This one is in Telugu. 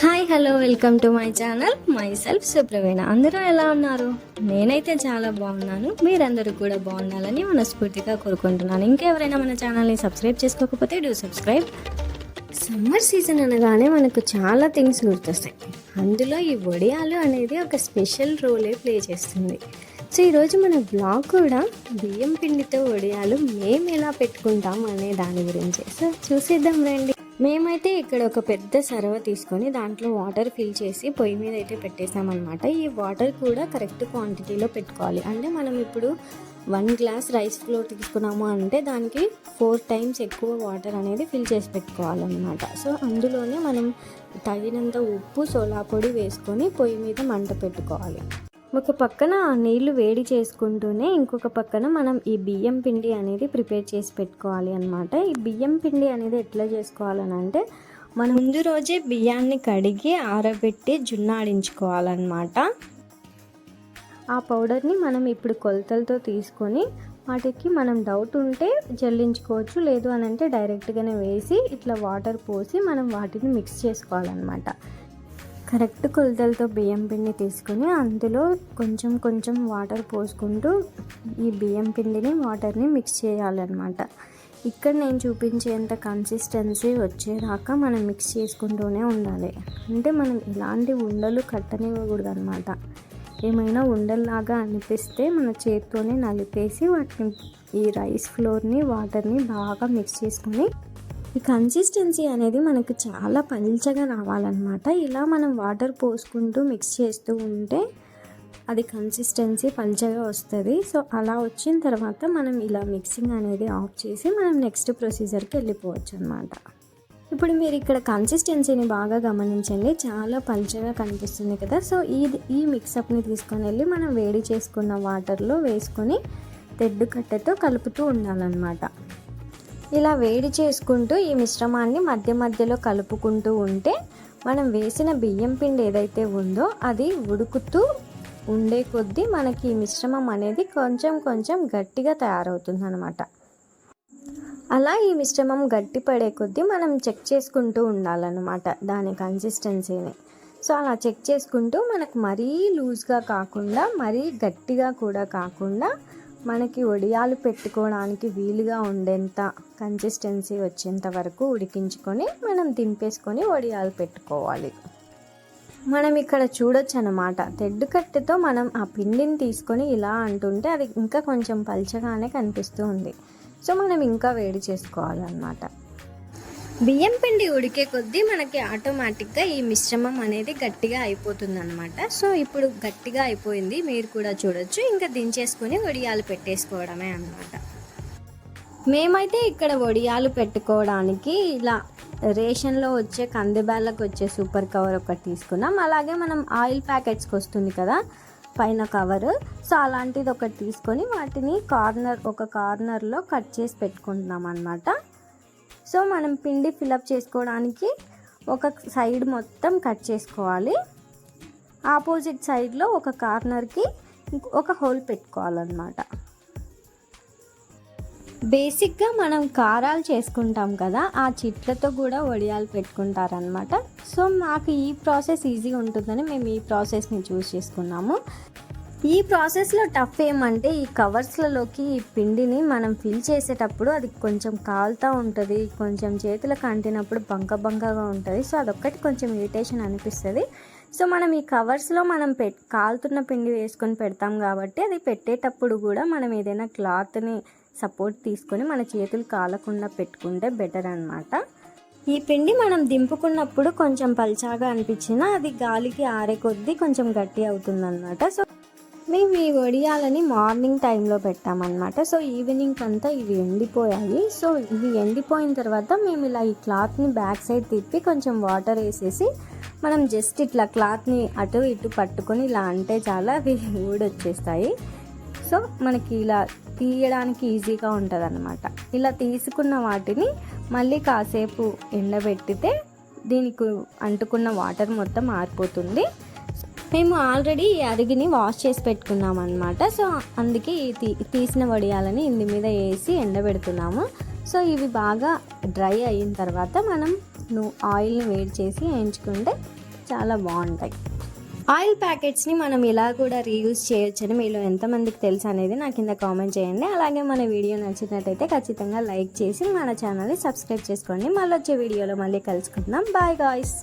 Hi hello welcome to my channel మై సెల్ఫ్ సుప్రవీణ. అందరూ ఎలా ఉన్నారు? నేనైతే చాలా బాగున్నాను. మీరందరూ కూడా బాగుండాలని మనస్ఫూర్తిగా కోరుకుంటున్నాను. ఇంకెవరైనా మన ఛానల్ని సబ్స్క్రైబ్ చేసుకోకపోతే డూ సబ్స్క్రైబ్. సమ్మర్ సీజన్ అనగానే మనకు చాలా థింగ్స్ గుర్తొస్తాయి. అందులో ఈ వడియాలు అనేది ఒక స్పెషల్ రోలే ప్లే చేస్తుంది. సో ఈరోజు మన బ్లాగ్ కూడా బియ్యం పిండితో వడియాలు మేము ఎలా పెట్టుకుంటాం అనే దాని గురించి. సో చూసేద్దాం రండి. మేమైతే ఇక్కడ ఒక పెద్ద సర్వ తీసుకొని దాంట్లో వాటర్ ఫిల్ చేసి పొయ్యి మీద అయితే పెట్టేసామన్నమాట. ఈ వాటర్ కూడా కరెక్ట్ క్వాంటిటీలో పెట్టుకోవాలి. అంటే మనం ఇప్పుడు 1 గ్లాస్ రైస్ ఫ్లోర్ తీసుకున్నాము అంటే దానికి 4 టైమ్స్ ఎక్కువ వాటర్ అనేది ఫిల్ చేసి పెట్టుకోవాలన్నమాట. సో అందులోనే మనం తగినంత ఉప్పు, సోడా పొడి వేసుకొని పొయ్యి మీద మంట పెట్టుకోవాలి. ఒక పక్కన నీళ్లు వేడి చేసుకుంటూనే ఇంకొక పక్కన మనం ఈ బియ్యం పిండి అనేది ప్రిపేర్ చేసి పెట్టుకోవాలి అన్నమాట. ఈ బియ్యం పిండి అనేది ఎట్లా చేసుకోవాలని అంటే మనం ముందు రోజే బియ్యాన్ని కడిగి ఆరబెట్టి జున్నాడించుకోవాలన్నమాట. ఆ పౌడర్ని మనం ఇప్పుడు కొలతలతో తీసుకొని వాటికి మనం డౌట్ ఉంటే జల్లించుకోవచ్చు, లేదు అని అంటే డైరెక్ట్గానే వేసి ఇట్లా వాటర్ పోసి మనం వాటిని మిక్స్ చేసుకోవాలన్నమాట. కరెక్ట్ కొలతలతో బియ్యం పిండి తీసుకొని అందులో కొంచెం కొంచెం వాటర్ పోసుకుంటూ ఈ బియ్యం పిండిని వాటర్ని మిక్స్ చేయాలన్నమాట. ఇక్కడ నేను చూపించేంత కన్సిస్టెన్సీ వచ్చేదాకా మనం మిక్స్ చేసుకుంటూనే ఉండాలి. అంటే మనం ఇలాంటి ఉండలు కట్టనివ్వకూడదు అనమాట. ఏమైనా ఉండల్లాగా అనిపిస్తే మన చేత్తోనే నలిపేసి వాటిని ఈ రైస్ ఫ్లోర్ని వాటర్ని బాగా మిక్స్ చేసుకొని ఈ కన్సిస్టెన్సీ అనేది మనకు చాలా పల్చగా రావాలన్నమాట. ఇలా మనం వాటర్ పోసుకుంటూ మిక్స్ చేస్తూ ఉంటే అది కన్సిస్టెన్సీ పల్చగా వస్తుంది. సో అలా వచ్చిన తర్వాత మనం ఇలా మిక్సింగ్ అనేది ఆఫ్ చేసి మనం నెక్స్ట్ ప్రొసీజర్కి వెళ్ళిపోవచ్చు అనమాట. ఇప్పుడు మీరు ఇక్కడ కన్సిస్టెన్సీని బాగా గమనించండి, చాలా పల్చగా కనిపిస్తుంది కదా. సో ఈ మిక్సప్ని తీసుకొని వెళ్ళి మనం వేడి చేసుకున్న వాటర్లో వేసుకొని తెడ్డు కట్టెతో కలుపుతూ ఉండాలన్నమాట. ఇలా వేడి చేసుకుంటూ ఈ మిశ్రమాన్ని మధ్య మధ్యలో కలుపుకుంటూ ఉంటే మనం వేసిన బియ్యం పిండి ఏదైతే ఉందో అది ఉడుకుతూ ఉండే కొద్దీ మనకి ఈ మిశ్రమం అనేది కొంచెం కొంచెం గట్టిగా తయారవుతుంది అనమాట. అలా ఈ మిశ్రమం గట్టి పడే కొద్దీ మనం చెక్ చేసుకుంటూ ఉండాలన్నమాట దాని కన్సిస్టెన్సీని. సో అలా చెక్ చేసుకుంటూ మనకు మరీ లూజ్గా కాకుండా మరీ గట్టిగా కూడా కాకుండా మనకి వడియాలు పెట్టుకోవడానికి వీలుగా ఉండేంత కన్సిస్టెన్సీ వచ్చేంత వరకు ఉడికించుకొని మనం దింపేసుకొని వడియాలు పెట్టుకోవాలి. మనం ఇక్కడ చూడొచ్చు అన్నమాట, తెడ్డు కట్టెతో మనం ఆ పిండిని తీసుకొని ఇలా అంటుంటే అది ఇంకా కొంచెం పల్చగానే కనిపిస్తూ ఉంది. సో మనం ఇంకా వేడి చేసుకోవాలన్నమాట. బియ్యం పిండి ఉడికే కొద్దీ మనకి ఆటోమేటిక్గా ఈ మిశ్రమం అనేది గట్టిగా అయిపోతుంది అనమాట. సో ఇప్పుడు గట్టిగా అయిపోయింది, మీరు కూడా చూడొచ్చు. ఇంకా దించేసుకొని వడియాలు పెట్టేసుకోవడమే అన్నమాట. మేమైతే ఇక్కడ వడియాలు పెట్టుకోవడానికి ఇలా రేషన్లో వచ్చే కందిబ్యాళ్ళకు వచ్చే సూపర్ కవర్ ఒకటి తీసుకున్నాం. అలాగే మనం ఆయిల్ ప్యాకెట్స్కి వస్తుంది కదా పైన కవర్, సో అలాంటిది ఒకటి తీసుకొని వాటిని ఒక కార్నర్లో కట్ చేసి పెట్టుకుంటున్నాం అన్నమాట. సో మనం పిండి ఫిలప్ చేసుకోవడానికి ఒక సైడ్ మొత్తం కట్ చేసుకోవాలి. ఆపోజిట్ సైడ్లో ఒక కార్నర్కి ఒక హోల్ పెట్టుకోవాలన్నమాట. బేసిక్గా మనం కారాలు చేసుకుంటాం కదా, ఆ చిట్లతో కూడా వడియాలు పెట్టుకుంటారనమాట. సో మాకు ఈ ప్రాసెస్ ఈజీ ఉంటుందని మేము ఈ ప్రాసెస్ని చూస్ చేసుకున్నాము. ఈ ప్రాసెస్లో టఫ్ ఏమంటే ఈ కవర్స్లలోకి ఈ పిండిని మనం ఫిల్ చేసేటప్పుడు అది కొంచెం కాలుతూ ఉంటుంది, కొంచెం చేతులకు అంటినప్పుడు బంకగా ఉంటుంది. సో అదొక్కటి కొంచెం ఇరిటేషన్ అనిపిస్తుంది. సో మనం ఈ కవర్స్లో మనం కాలుతున్న పిండి వేసుకొని పెడతాం కాబట్టి అది పెట్టేటప్పుడు కూడా మనం ఏదైనా క్లాత్ని సపోర్ట్ తీసుకొని మన చేతులు కాలకుండా పెట్టుకుంటే బెటర్ అన్నమాట. ఈ పిండి మనం దింపుకున్నప్పుడు కొంచెం పల్చాగా అనిపించినా అది గాలికి ఆరే కొద్దీ కొంచెం గట్టి అవుతుంది అన్నమాట. సో మేము ఈ వడియాలని మార్నింగ్ టైంలో పెట్టామన్నమాట. సో ఈవినింగ్ అంతా ఇవి ఎండిపోయాయి. సో ఇవి ఎండిపోయిన తర్వాత మేము ఇలా ఈ క్లాత్ని బ్యాక్ సైడ్ తిప్పి కొంచెం వాటర్ వేసేసి మనం జస్ట్ ఇట్లా క్లాత్ని అటు ఇటు పట్టుకొని ఇలా అంటే చాలా అవి ఊడొచ్చేస్తాయి. సో మనకి ఇలా తీయడానికి ఈజీగా ఉంటుంది అన్నమాట. ఇలా తీసుకున్న వాటిని మళ్ళీ కాసేపు ఎండబెట్టితే దీనికి అంటుకున్న వాటర్ మొత్తం ఆరిపోతుంది. మేము ఆల్రెడీ ఈ అరిగిని వాష్ చేసి పెట్టుకున్నాం అనమాట. సో అందుకే తీసిన వడియాలని ఇందు మీద వేసి ఎండబెడుతున్నాము. సో ఇవి బాగా డ్రై అయిన తర్వాత మనం ఆయిల్ని వేడి చేసి వేయించుకుంటే చాలా బాగుంటాయి. ఆయిల్ ప్యాకెట్స్ని మనం ఇలా కూడా రీయూజ్ చేయొచ్చని మీలో ఎంతమందికి తెలుసు అనేది నా కింద కామెంట్ చేయండి. అలాగే మన వీడియో నచ్చినట్టయితే ఖచ్చితంగా లైక్ చేసి మన ఛానల్ని సబ్స్క్రైబ్ చేసుకోండి. మళ్ళీ వచ్చే వీడియోలో మళ్ళీ కలుసుకుందాం. Bye guys.